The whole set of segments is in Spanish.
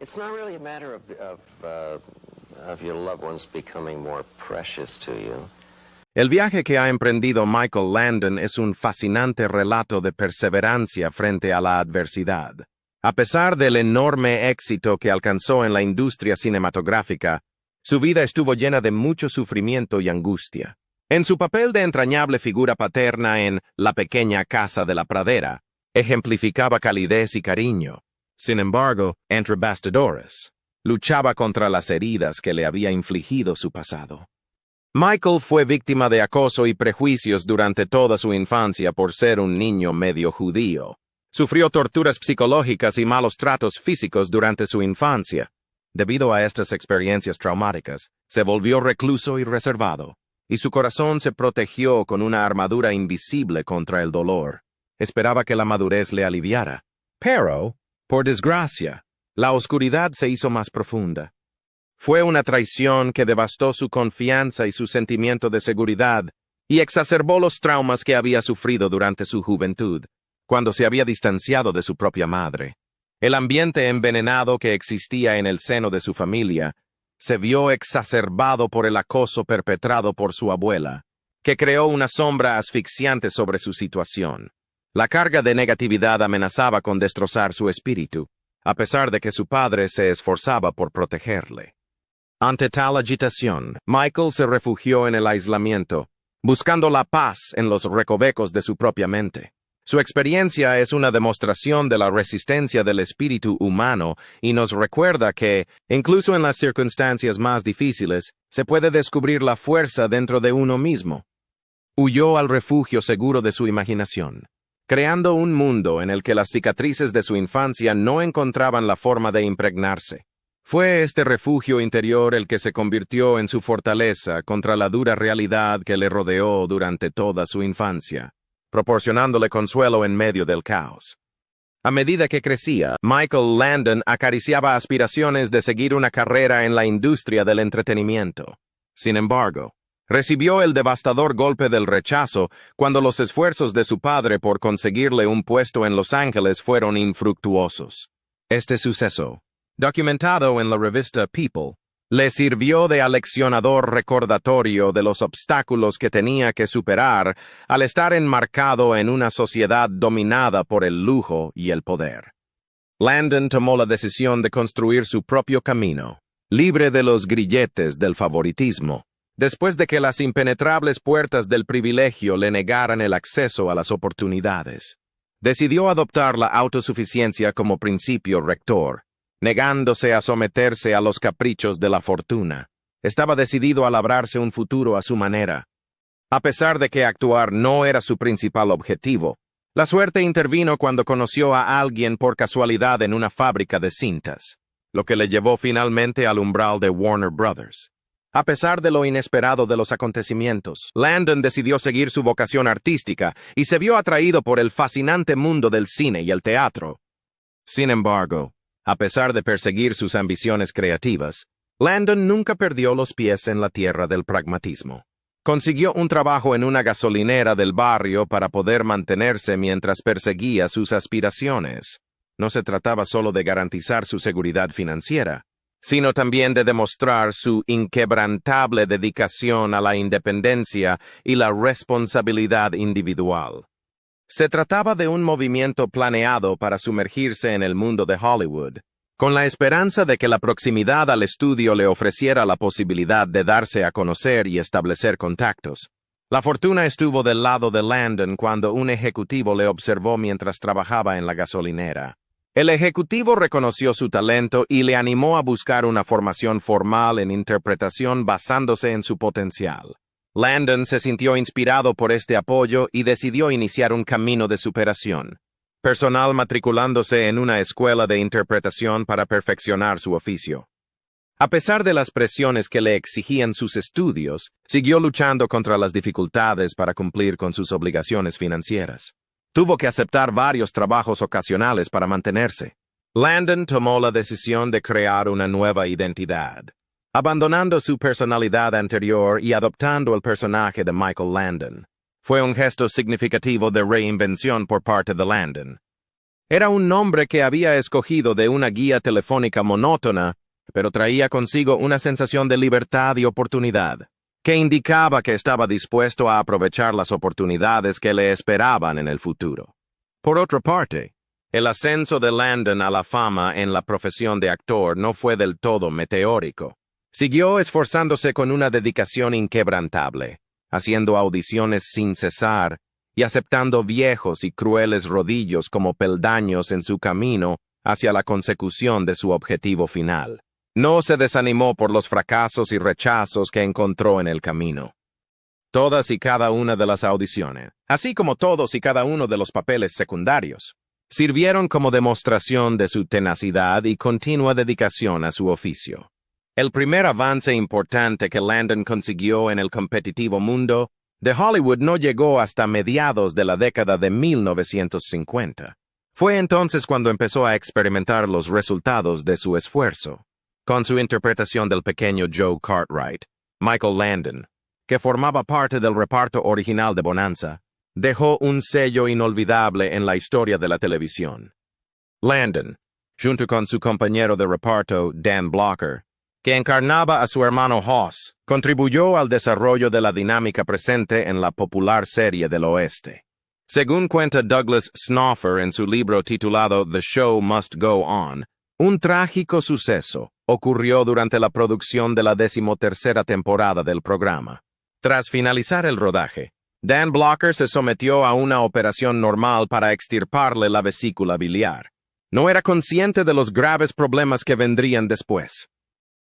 It's not really a matter of your loved ones becoming more precious to you. El viaje que ha emprendido Michael Landon es un fascinante relato de perseverancia frente a la adversidad. A pesar del enorme éxito que alcanzó en la industria cinematográfica, su vida estuvo llena de mucho sufrimiento y angustia. En su papel de entrañable figura paterna en La pequeña casa de la pradera, ejemplificaba calidez y cariño. Sin embargo, entre bastidores, luchaba contra las heridas que le había infligido su pasado. Michael fue víctima de acoso y prejuicios durante toda su infancia por ser un niño medio judío. Sufrió torturas psicológicas y malos tratos físicos durante su infancia. Debido a estas experiencias traumáticas, se volvió recluso y reservado, y su corazón se protegió con una armadura invisible contra el dolor. Esperaba que la madurez le aliviara. Pero, por desgracia, la oscuridad se hizo más profunda. Fue una traición que devastó su confianza y su sentimiento de seguridad, y exacerbó los traumas que había sufrido durante su juventud, cuando se había distanciado de su propia madre. El ambiente envenenado que existía en el seno de su familia se vio exacerbado por el acoso perpetrado por su abuela, que creó una sombra asfixiante sobre su situación. La carga de negatividad amenazaba con destrozar su espíritu, a pesar de que su padre se esforzaba por protegerle. Ante tal agitación, Michael se refugió en el aislamiento, buscando la paz en los recovecos de su propia mente. Su experiencia es una demostración de la resistencia del espíritu humano y nos recuerda que, incluso en las circunstancias más difíciles, se puede descubrir la fuerza dentro de uno mismo. Huyó al refugio seguro de su imaginación, creando un mundo en el que las cicatrices de su infancia no encontraban la forma de impregnarse. Fue este refugio interior el que se convirtió en su fortaleza contra la dura realidad que le rodeó durante toda su infancia, proporcionándole consuelo en medio del caos. A medida que crecía, Michael Landon acariciaba aspiraciones de seguir una carrera en la industria del entretenimiento. Sin embargo, recibió el devastador golpe del rechazo cuando los esfuerzos de su padre por conseguirle un puesto en Los Ángeles fueron infructuosos. Este suceso, documentado en la revista People, le sirvió de aleccionador recordatorio de los obstáculos que tenía que superar al estar enmarcado en una sociedad dominada por el lujo y el poder. Landon tomó la decisión de construir su propio camino, libre de los grilletes del favoritismo, después de que las impenetrables puertas del privilegio le negaran el acceso a las oportunidades. Decidió adoptar la autosuficiencia como principio rector, negándose a someterse a los caprichos de la fortuna. Estaba decidido a labrarse un futuro a su manera. A pesar de que actuar no era su principal objetivo, la suerte intervino cuando conoció a alguien por casualidad en una fábrica de cintas, lo que le llevó finalmente al umbral de Warner Brothers. A pesar de lo inesperado de los acontecimientos, Landon decidió seguir su vocación artística y se vio atraído por el fascinante mundo del cine y el teatro. Sin embargo, a pesar de perseguir sus ambiciones creativas, Landon nunca perdió los pies en la tierra del pragmatismo. Consiguió un trabajo en una gasolinera del barrio para poder mantenerse mientras perseguía sus aspiraciones. No se trataba solo de garantizar su seguridad financiera, sino también de demostrar su inquebrantable dedicación a la independencia y la responsabilidad individual. Se trataba de un movimiento planeado para sumergirse en el mundo de Hollywood, con la esperanza de que la proximidad al estudio le ofreciera la posibilidad de darse a conocer y establecer contactos. La fortuna estuvo del lado de Landon cuando un ejecutivo le observó mientras trabajaba en la gasolinera. El ejecutivo reconoció su talento y le animó a buscar una formación formal en interpretación basándose en su potencial. Landon se sintió inspirado por este apoyo y decidió iniciar un camino de superación, personal matriculándose en una escuela de interpretación para perfeccionar su oficio. A pesar de las presiones que le exigían sus estudios, siguió luchando contra las dificultades para cumplir con sus obligaciones financieras. Tuvo que aceptar varios trabajos ocasionales para mantenerse. Landon tomó la decisión de crear una nueva identidad, abandonando su personalidad anterior y adoptando el personaje de Michael Landon. Fue un gesto significativo de reinvención por parte de Landon. Era un nombre que había escogido de una guía telefónica monótona, pero traía consigo una sensación de libertad y oportunidad, que indicaba que estaba dispuesto a aprovechar las oportunidades que le esperaban en el futuro. Por otra parte, el ascenso de Landon a la fama en la profesión de actor no fue del todo meteórico. Siguió esforzándose con una dedicación inquebrantable, haciendo audiciones sin cesar y aceptando viejos y crueles rodillos como peldaños en su camino hacia la consecución de su objetivo final. No se desanimó por los fracasos y rechazos que encontró en el camino. Todas y cada una de las audiciones, así como todos y cada uno de los papeles secundarios, sirvieron como demostración de su tenacidad y continua dedicación a su oficio. El primer avance importante que Landon consiguió en el competitivo mundo de Hollywood no llegó hasta mediados de la década de 1950. Fue entonces cuando empezó a experimentar los resultados de su esfuerzo. Con su interpretación del pequeño Joe Cartwright, Michael Landon, que formaba parte del reparto original de Bonanza, dejó un sello inolvidable en la historia de la televisión. Landon, junto con su compañero de reparto, Dan Blocker, que encarnaba a su hermano Hoss, contribuyó al desarrollo de la dinámica presente en la popular serie del oeste. Según cuenta Douglas Snoffer en su libro titulado The Show Must Go On, un trágico suceso ocurrió durante la producción de la 13ª temporada del programa. Tras finalizar el rodaje, Dan Blocker se sometió a una operación normal para extirparle la vesícula biliar. No era consciente de los graves problemas que vendrían después.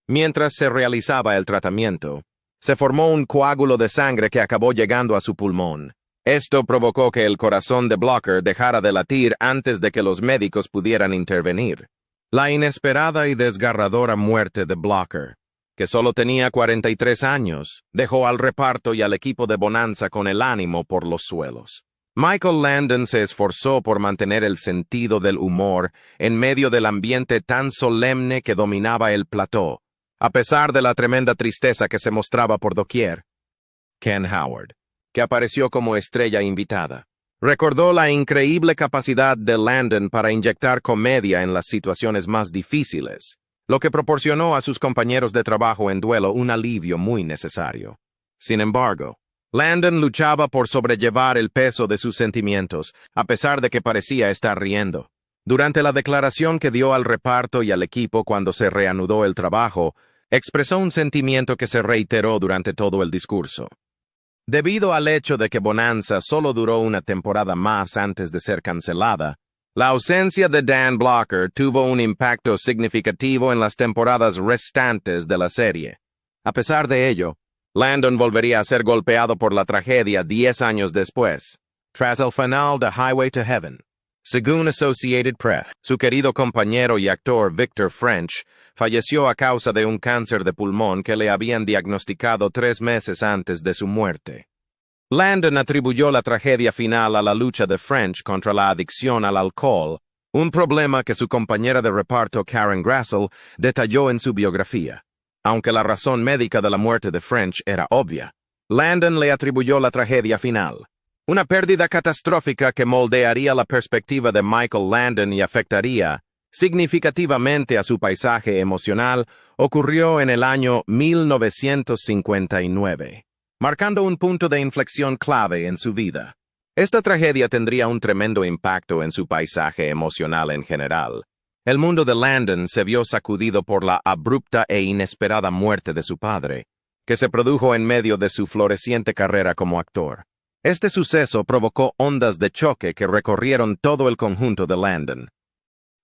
Mientras se realizaba el tratamiento, se formó un coágulo de sangre que acabó llegando a su pulmón. Esto provocó que el corazón de Blocker dejara de latir antes de que los médicos pudieran intervenir. La inesperada y desgarradora muerte de Blocker, que solo tenía 43 años, dejó al reparto y al equipo de Bonanza con el ánimo por los suelos. Michael Landon se esforzó por mantener el sentido del humor en medio del ambiente tan solemne que dominaba el plató, a pesar de la tremenda tristeza que se mostraba por doquier. Ken Howard, que apareció como estrella invitada, recordó la increíble capacidad de Landon para inyectar comedia en las situaciones más difíciles, lo que proporcionó a sus compañeros de trabajo en duelo un alivio muy necesario. Sin embargo, Landon luchaba por sobrellevar el peso de sus sentimientos, a pesar de que parecía estar riendo. Durante la declaración que dio al reparto y al equipo cuando se reanudó el trabajo, expresó un sentimiento que se reiteró durante todo el discurso. Debido al hecho de que Bonanza solo duró una temporada más antes de ser cancelada, la ausencia de Dan Blocker tuvo un impacto significativo en las temporadas restantes de la serie. A pesar de ello, Landon volvería a ser golpeado por la tragedia 10 años después, tras el final de Highway to Heaven. Según Associated Press, su querido compañero y actor Victor French falleció a causa de un cáncer de pulmón que le habían diagnosticado 3 meses antes de su muerte. Landon atribuyó la tragedia final a la lucha de French contra la adicción al alcohol, un problema que su compañera de reparto Karen Grassel detalló en su biografía. Aunque la razón médica de la muerte de French era obvia, Landon le atribuyó la tragedia final. Una pérdida catastrófica que moldearía la perspectiva de Michael Landon y afectaría significativamente a su paisaje emocional ocurrió en el año 1959, marcando un punto de inflexión clave en su vida. Esta tragedia tendría un tremendo impacto en su paisaje emocional en general. El mundo de Landon se vio sacudido por la abrupta e inesperada muerte de su padre, que se produjo en medio de su floreciente carrera como actor. Este suceso provocó ondas de choque que recorrieron todo el conjunto de Landon.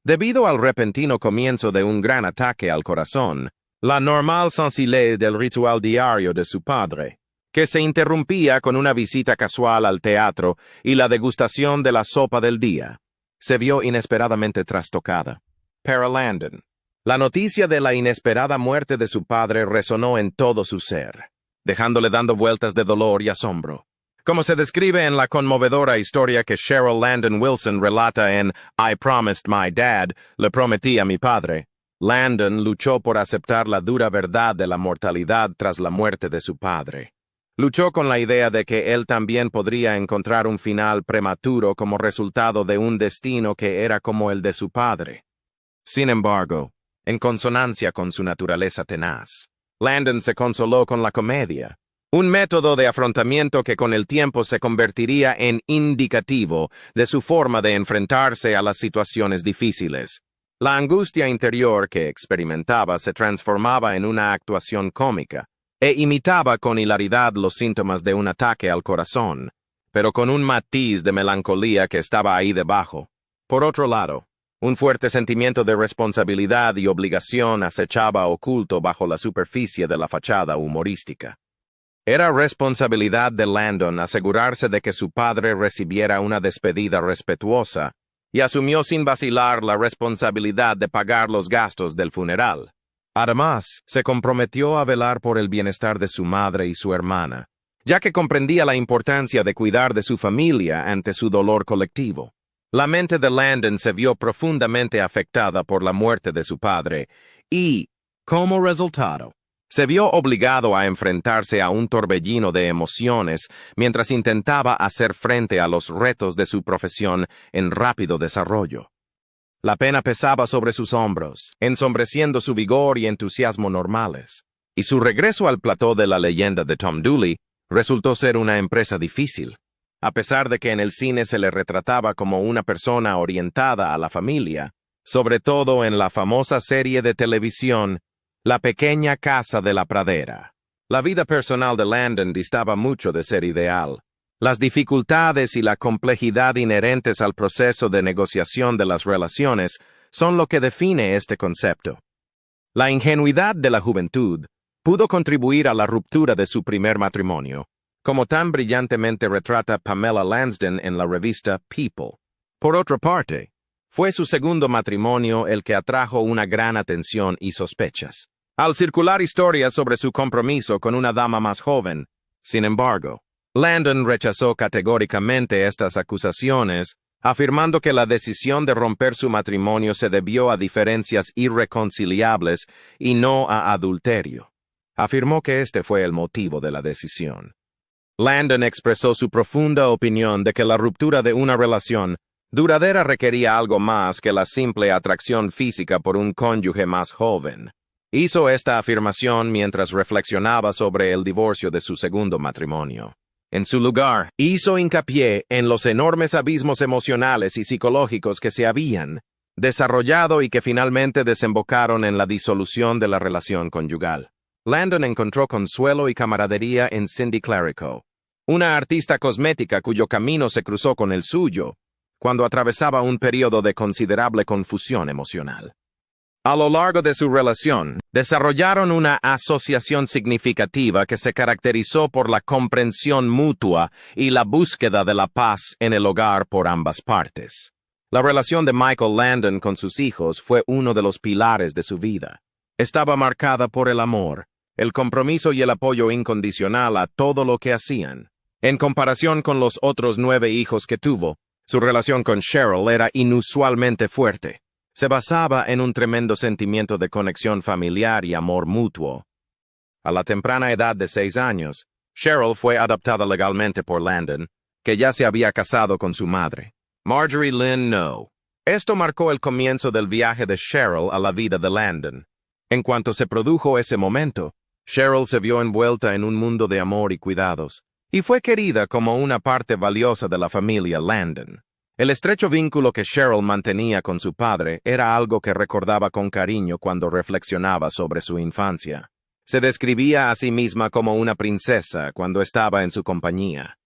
Debido al repentino comienzo de un gran ataque al corazón, la normal sencillez del ritual diario de su padre, que se interrumpía con una visita casual al teatro y la degustación de la sopa del día, se vio inesperadamente trastocada. Para Landon, la noticia de la inesperada muerte de su padre resonó en todo su ser, dejándole dando vueltas de dolor y asombro. Como se describe en la conmovedora historia que Cheryl Landon Wilson relata en I Promised My Dad, Le prometí a mi padre, Landon luchó por aceptar la dura verdad de la mortalidad tras la muerte de su padre. Luchó con la idea de que él también podría encontrar un final prematuro como resultado de un destino que era como el de su padre. Sin embargo, en consonancia con su naturaleza tenaz, Landon se consoló con la comedia, un método de afrontamiento que con el tiempo se convertiría en indicativo de su forma de enfrentarse a las situaciones difíciles. La angustia interior que experimentaba se transformaba en una actuación cómica, e imitaba con hilaridad los síntomas de un ataque al corazón, pero con un matiz de melancolía que estaba ahí debajo. Por otro lado, un fuerte sentimiento de responsabilidad y obligación acechaba oculto bajo la superficie de la fachada humorística. Era responsabilidad de Landon asegurarse de que su padre recibiera una despedida respetuosa, y asumió sin vacilar la responsabilidad de pagar los gastos del funeral. Además, se comprometió a velar por el bienestar de su madre y su hermana, ya que comprendía la importancia de cuidar de su familia ante su dolor colectivo. La mente de Landon se vio profundamente afectada por la muerte de su padre y, como resultado, se vio obligado a enfrentarse a un torbellino de emociones mientras intentaba hacer frente a los retos de su profesión en rápido desarrollo. La pena pesaba sobre sus hombros, ensombreciendo su vigor y entusiasmo normales, y su regreso al plató de la leyenda de Tom Dooley resultó ser una empresa difícil. A pesar de que en el cine se le retrataba como una persona orientada a la familia, sobre todo en la famosa serie de televisión La pequeña casa de la pradera. La vida personal de Landon distaba mucho de ser ideal. Las dificultades y la complejidad inherentes al proceso de negociación de las relaciones son lo que define este concepto. La ingenuidad de la juventud pudo contribuir a la ruptura de su primer matrimonio, como tan brillantemente retrata Pamela Lansden en la revista People. Por otra parte, fue su segundo matrimonio el que atrajo una gran atención y sospechas, al circular historias sobre su compromiso con una dama más joven. Sin embargo, Landon rechazó categóricamente estas acusaciones, afirmando que la decisión de romper su matrimonio se debió a diferencias irreconciliables y no a adulterio. Afirmó que este fue el motivo de la decisión. Landon expresó su profunda opinión de que la ruptura de una relación duradera requería algo más que la simple atracción física por un cónyuge más joven. Hizo esta afirmación mientras reflexionaba sobre el divorcio de su segundo matrimonio. En su lugar, hizo hincapié en los enormes abismos emocionales y psicológicos que se habían desarrollado y que finalmente desembocaron en la disolución de la relación conyugal. Landon encontró consuelo y camaradería en Cindy Clerico, una artista cosmética cuyo camino se cruzó con el suyo cuando atravesaba un periodo de considerable confusión emocional. A lo largo de su relación, desarrollaron una asociación significativa que se caracterizó por la comprensión mutua y la búsqueda de la paz en el hogar por ambas partes. La relación de Michael Landon con sus hijos fue uno de los pilares de su vida. Estaba marcada por el amor, el compromiso y el apoyo incondicional a todo lo que hacían. En comparación con los otros 9 hijos que tuvo, su relación con Cheryl era inusualmente fuerte. Se basaba en un tremendo sentimiento de conexión familiar y amor mutuo. A la temprana edad de 6 años, Cheryl fue adoptada legalmente por Landon, que ya se había casado con su madre, Marjorie Lynn No. Esto marcó el comienzo del viaje de Cheryl a la vida de Landon. En cuanto se produjo ese momento, Cheryl se vio envuelta en un mundo de amor y cuidados, y fue querida como una parte valiosa de la familia Landon. El estrecho vínculo que Cheryl mantenía con su padre era algo que recordaba con cariño cuando reflexionaba sobre su infancia. Se describía a sí misma como una princesa cuando estaba en su compañía.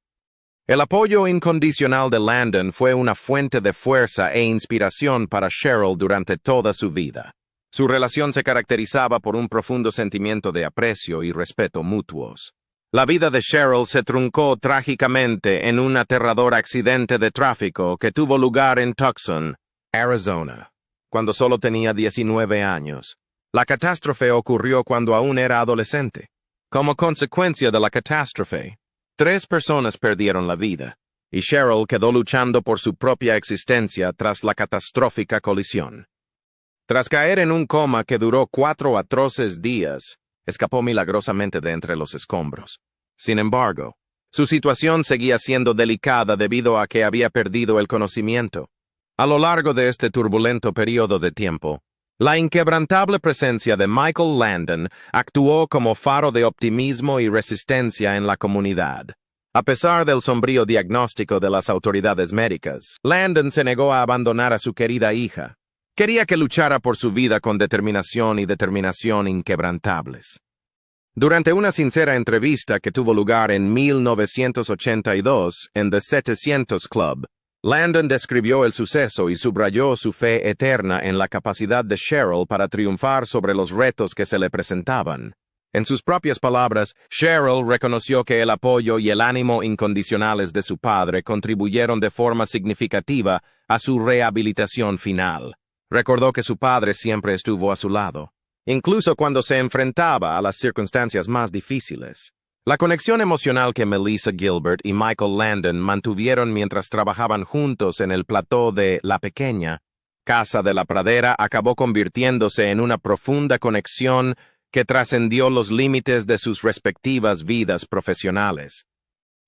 El apoyo incondicional de Landon fue una fuente de fuerza e inspiración para Cheryl durante toda su vida. Su relación se caracterizaba por un profundo sentimiento de aprecio y respeto mutuos. La vida de Cheryl se truncó trágicamente en un aterrador accidente de tráfico que tuvo lugar en Tucson, Arizona, cuando solo tenía 19 años. La catástrofe ocurrió cuando aún era adolescente. Como consecuencia de la catástrofe, 3 personas perdieron la vida, y Cheryl quedó luchando por su propia existencia tras la catastrófica colisión. Tras caer en un coma que duró 4 atroces días, escapó milagrosamente de entre los escombros. Sin embargo, su situación seguía siendo delicada debido a que había perdido el conocimiento. A lo largo de este turbulento periodo de tiempo, la inquebrantable presencia de Michael Landon actuó como faro de optimismo y resistencia en la comunidad. A pesar del sombrío diagnóstico de las autoridades médicas, Landon se negó a abandonar a su querida hija. Quería que luchara por su vida con determinación y determinación inquebrantables. Durante una sincera entrevista que tuvo lugar en 1982 en The 700 Club, Landon describió el suceso y subrayó su fe eterna en la capacidad de Cheryl para triunfar sobre los retos que se le presentaban. En sus propias palabras, Cheryl reconoció que el apoyo y el ánimo incondicionales de su padre contribuyeron de forma significativa a su rehabilitación final. Recordó que su padre siempre estuvo a su lado, incluso cuando se enfrentaba a las circunstancias más difíciles. La conexión emocional que Melissa Gilbert y Michael Landon mantuvieron mientras trabajaban juntos en el plató de La Pequeña, Casa de la Pradera, acabó convirtiéndose en una profunda conexión que trascendió los límites de sus respectivas vidas profesionales.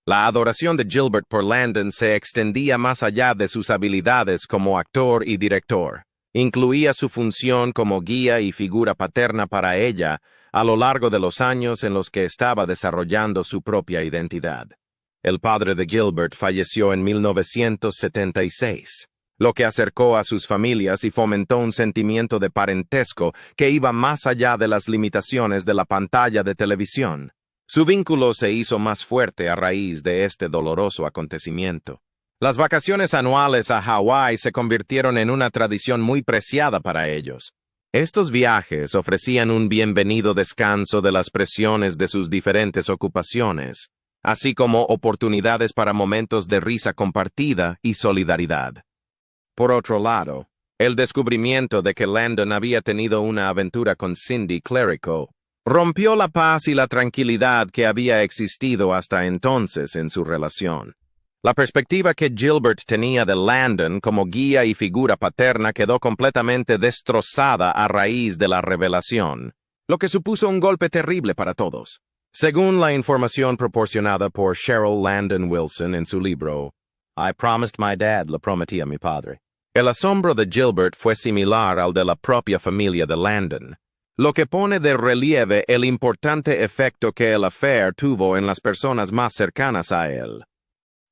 La adoración de Gilbert por Landon se extendía más allá de sus habilidades como actor y director. Incluía su función como guía y figura paterna para ella a lo largo de los años en los que estaba desarrollando su propia identidad. El padre de Gilbert falleció en 1976, lo que acercó a sus familias y fomentó un sentimiento de parentesco que iba más allá de las limitaciones de la pantalla de televisión. Su vínculo se hizo más fuerte a raíz de este doloroso acontecimiento. Las vacaciones anuales a Hawái se convirtieron en una tradición muy preciada para ellos. Estos viajes ofrecían un bienvenido descanso de las presiones de sus diferentes ocupaciones, así como oportunidades para momentos de risa compartida y solidaridad. Por otro lado, el descubrimiento de que Landon había tenido una aventura con Cindy Clerico rompió la paz y la tranquilidad que había existido hasta entonces en su relación. La perspectiva que Gilbert tenía de Landon como guía y figura paterna quedó completamente destrozada a raíz de la revelación, lo que supuso un golpe terrible para todos. Según la información proporcionada por Cheryl Landon Wilson en su libro I Promised My Dad, lo prometí a mi padre, el asombro de Gilbert fue similar al de la propia familia de Landon, lo que pone de relieve el importante efecto que el affair tuvo en las personas más cercanas a él.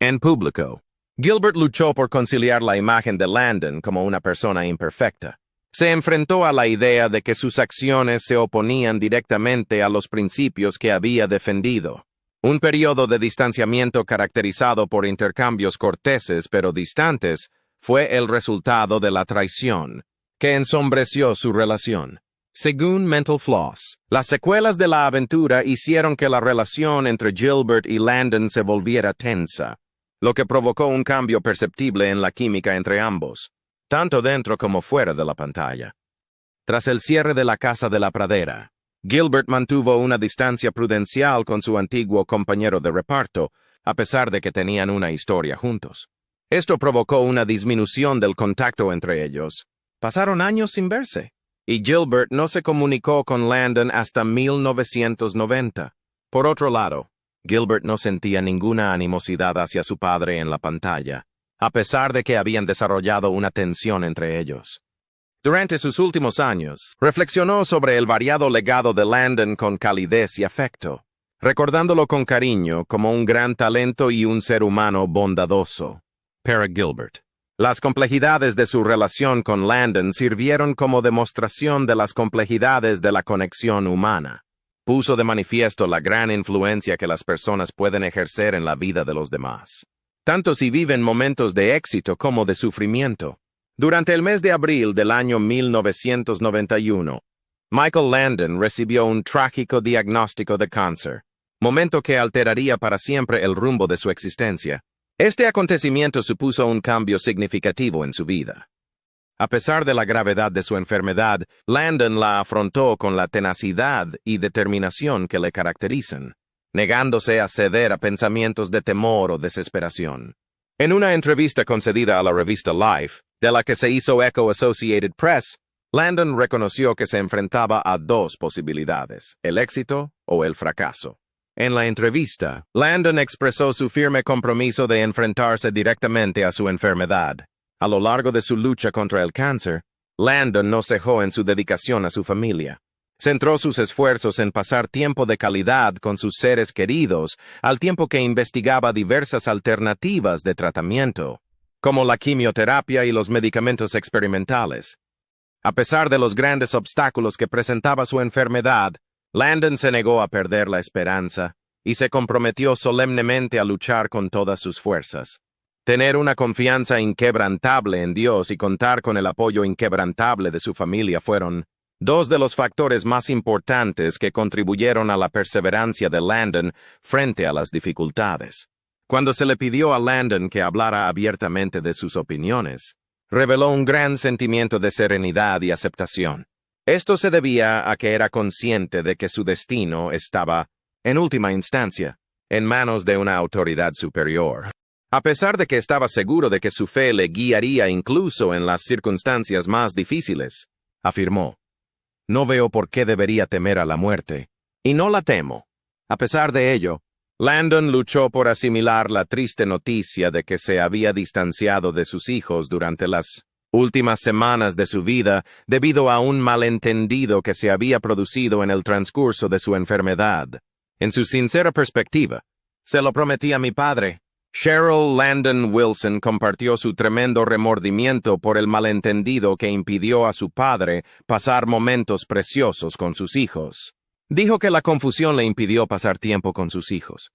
En público, Gilbert luchó por conciliar la imagen de Landon como una persona imperfecta. Se enfrentó a la idea de que sus acciones se oponían directamente a los principios que había defendido. Un periodo de distanciamiento caracterizado por intercambios corteses pero distantes fue el resultado de la traición, que ensombreció su relación. Según Mental Floss, las secuelas de la aventura hicieron que la relación entre Gilbert y Landon se volviera tensa, lo que provocó un cambio perceptible en la química entre ambos, tanto dentro como fuera de la pantalla. Tras el cierre de la Casa de la Pradera, Gilbert mantuvo una distancia prudencial con su antiguo compañero de reparto, a pesar de que tenían una historia juntos. Esto provocó una disminución del contacto entre ellos. Pasaron años sin verse, y Gilbert no se comunicó con Landon hasta 1990. Por otro lado, Gilbert no sentía ninguna animosidad hacia su padre en la pantalla, a pesar de que habían desarrollado una tensión entre ellos. Durante sus últimos años, reflexionó sobre el variado legado de Landon con calidez y afecto, recordándolo con cariño como un gran talento y un ser humano bondadoso. Para Gilbert, las complejidades de su relación con Landon sirvieron como demostración de las complejidades de la conexión humana. Puso de manifiesto la gran influencia que las personas pueden ejercer en la vida de los demás, tanto si viven momentos de éxito como de sufrimiento. Durante el mes de abril del año 1991, Michael Landon recibió un trágico diagnóstico de cáncer, momento que alteraría para siempre el rumbo de su existencia. Este acontecimiento supuso un cambio significativo en su vida. A pesar de la gravedad de su enfermedad, Landon la afrontó con la tenacidad y determinación que le caracterizan, negándose a ceder a pensamientos de temor o desesperación. En una entrevista concedida a la revista Life, de la que se hizo eco Associated Press, Landon reconoció que se enfrentaba a dos posibilidades, el éxito o el fracaso. En la entrevista, Landon expresó su firme compromiso de enfrentarse directamente a su enfermedad. A lo largo de su lucha contra el cáncer, Landon no cejó en su dedicación a su familia. Centró sus esfuerzos en pasar tiempo de calidad con sus seres queridos, al tiempo que investigaba diversas alternativas de tratamiento, como la quimioterapia y los medicamentos experimentales. A pesar de los grandes obstáculos que presentaba su enfermedad, Landon se negó a perder la esperanza y se comprometió solemnemente a luchar con todas sus fuerzas. Tener una confianza inquebrantable en Dios y contar con el apoyo inquebrantable de su familia fueron dos de los factores más importantes que contribuyeron a la perseverancia de Landon frente a las dificultades. Cuando se le pidió a Landon que hablara abiertamente de sus opiniones, reveló un gran sentimiento de serenidad y aceptación. Esto se debía a que era consciente de que su destino estaba, en última instancia, en manos de una autoridad superior. A pesar de que estaba seguro de que su fe le guiaría incluso en las circunstancias más difíciles, afirmó: "No veo por qué debería temer a la muerte, y no la temo". A pesar de ello, Landon luchó por asimilar la triste noticia de que se había distanciado de sus hijos durante las últimas semanas de su vida debido a un malentendido que se había producido en el transcurso de su enfermedad. En su sincera perspectiva, "Se lo prometí a mi padre". Cheryl Landon Wilson compartió su tremendo remordimiento por el malentendido que impidió a su padre pasar momentos preciosos con sus hijos. Dijo que la confusión le impidió pasar tiempo con sus hijos.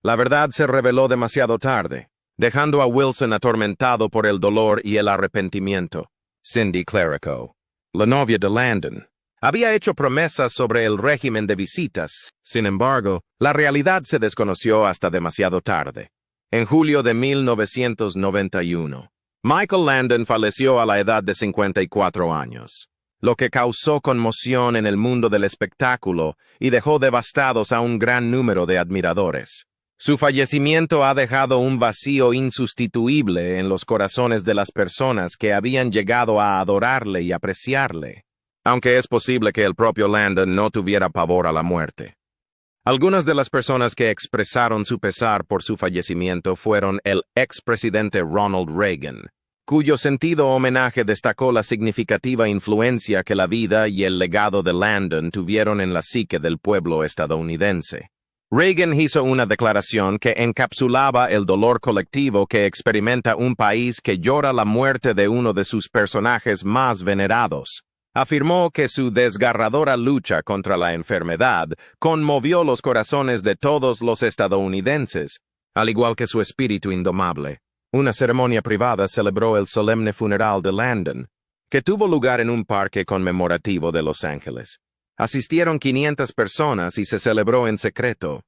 La verdad se reveló demasiado tarde, dejando a Wilson atormentado por el dolor y el arrepentimiento. Cindy Clerico, la novia de Landon, había hecho promesas sobre el régimen de visitas. Sin embargo, la realidad se desconoció hasta demasiado tarde. En julio de 1991, Michael Landon falleció a la edad de 54 años, lo que causó conmoción en el mundo del espectáculo y dejó devastados a un gran número de admiradores. Su fallecimiento ha dejado un vacío insustituible en los corazones de las personas que habían llegado a adorarle y apreciarle, aunque es posible que el propio Landon no tuviera pavor a la muerte. Algunas de las personas que expresaron su pesar por su fallecimiento fueron el expresidente Ronald Reagan, cuyo sentido homenaje destacó la significativa influencia que la vida y el legado de Landon tuvieron en la psique del pueblo estadounidense. Reagan hizo una declaración que encapsulaba el dolor colectivo que experimenta un país que llora la muerte de uno de sus personajes más venerados. Afirmó que su desgarradora lucha contra la enfermedad conmovió los corazones de todos los estadounidenses, al igual que su espíritu indomable. Una ceremonia privada celebró el solemne funeral de Landon, que tuvo lugar en un parque conmemorativo de Los Ángeles. Asistieron 500 personas y se celebró en secreto.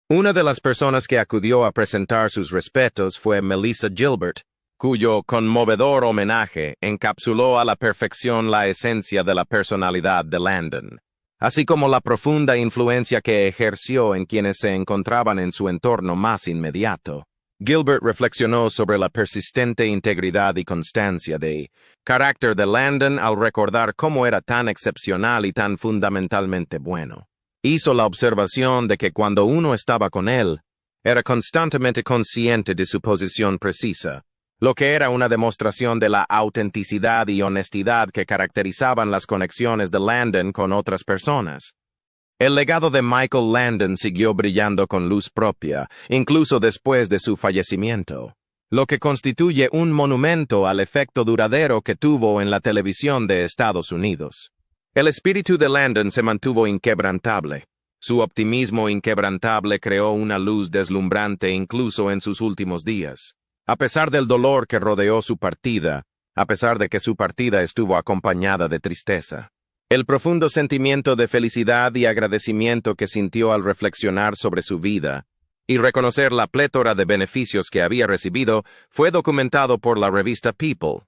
Una de las personas que acudió a presentar sus respetos fue Melissa Gilbert, cuyo conmovedor homenaje encapsuló a la perfección la esencia de la personalidad de Landon, así como la profunda influencia que ejerció en quienes se encontraban en su entorno más inmediato. Gilbert reflexionó sobre la persistente integridad y constancia de carácter de Landon al recordar cómo era tan excepcional y tan fundamentalmente bueno. Hizo la observación de que cuando uno estaba con él, era constantemente consciente de su posición precisa, lo que era una demostración de la autenticidad y honestidad que caracterizaban las conexiones de Landon con otras personas. El legado de Michael Landon siguió brillando con luz propia, incluso después de su fallecimiento, lo que constituye un monumento al efecto duradero que tuvo en la televisión de Estados Unidos. El espíritu de Landon se mantuvo inquebrantable. Su optimismo inquebrantable creó una luz deslumbrante incluso en sus últimos días. A pesar del dolor que rodeó su partida, a pesar de que su partida estuvo acompañada de tristeza, el profundo sentimiento de felicidad y agradecimiento que sintió al reflexionar sobre su vida y reconocer la plétora de beneficios que había recibido fue documentado por la revista People.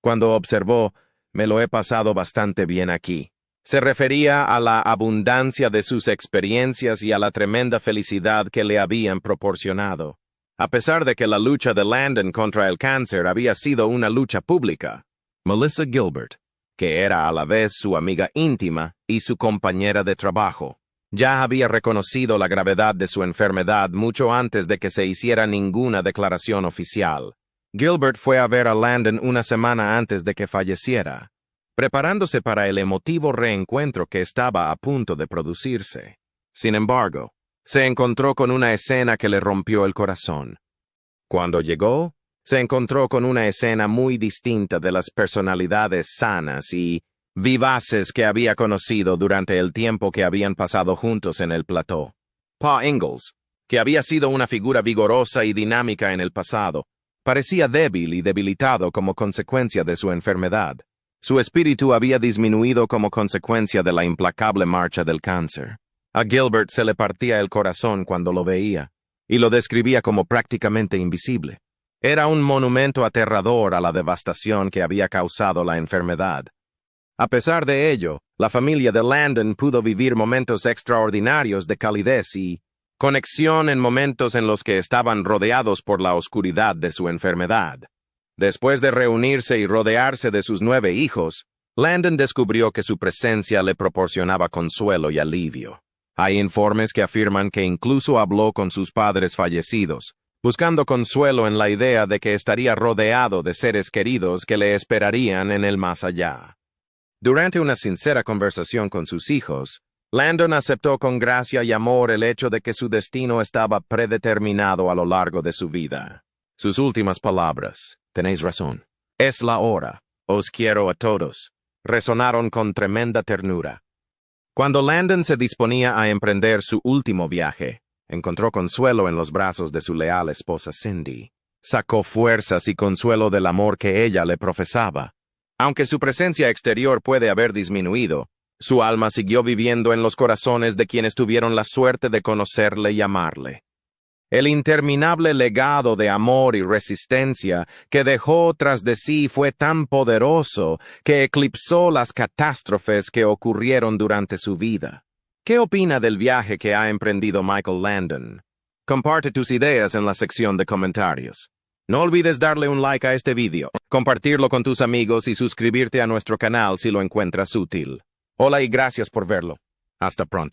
Cuando observó, "Me lo he pasado bastante bien aquí", se refería a la abundancia de sus experiencias y a la tremenda felicidad que le habían proporcionado. A pesar de que la lucha de Landon contra el cáncer había sido una lucha pública, Melissa Gilbert, que era a la vez su amiga íntima y su compañera de trabajo, Ya había reconocido la gravedad de su enfermedad mucho antes de que se hiciera ninguna declaración oficial. Gilbert fue a ver a Landon una semana antes de que falleciera, preparándose para el emotivo reencuentro que estaba a punto de producirse. Sin embargo, se encontró con una escena que le rompió el corazón. Cuando llegó, se encontró con una escena muy distinta de las personalidades sanas y vivaces que había conocido durante el tiempo que habían pasado juntos en el plató. Pa Ingalls, que había sido una figura vigorosa y dinámica en el pasado, parecía débil y debilitado como consecuencia de su enfermedad. Su espíritu había disminuido como consecuencia de la implacable marcha del cáncer. A Gilbert se le partía el corazón cuando lo veía, y lo describía como prácticamente invisible. Era un monumento aterrador a la devastación que había causado la enfermedad. A pesar de ello, la familia de Landon pudo vivir momentos extraordinarios de calidez y conexión en momentos en los que estaban rodeados por la oscuridad de su enfermedad. Después de reunirse y rodearse de sus 9 hijos, Landon descubrió que su presencia le proporcionaba consuelo y alivio. Hay informes que afirman que incluso habló con sus padres fallecidos, buscando consuelo en la idea de que estaría rodeado de seres queridos que le esperarían en el más allá. Durante una sincera conversación con sus hijos, Landon aceptó con gracia y amor el hecho de que su destino estaba predeterminado a lo largo de su vida. Sus últimas palabras, «Tenéis razón. Es la hora. Os quiero a todos», resonaron con tremenda ternura. Cuando Landon se disponía a emprender su último viaje, encontró consuelo en los brazos de su leal esposa Cindy. Sacó fuerzas y consuelo del amor que ella le profesaba. Aunque su presencia exterior puede haber disminuido, su alma siguió viviendo en los corazones de quienes tuvieron la suerte de conocerle y amarle. El interminable legado de amor y resistencia que dejó tras de sí fue tan poderoso que eclipsó las catástrofes que ocurrieron durante su vida. ¿Qué opina del viaje que ha emprendido Michael Landon? Comparte tus ideas en la sección de comentarios. No olvides darle un like a este video, compartirlo con tus amigos y suscribirte a nuestro canal si lo encuentras útil. Hola y gracias por verlo. Hasta pronto.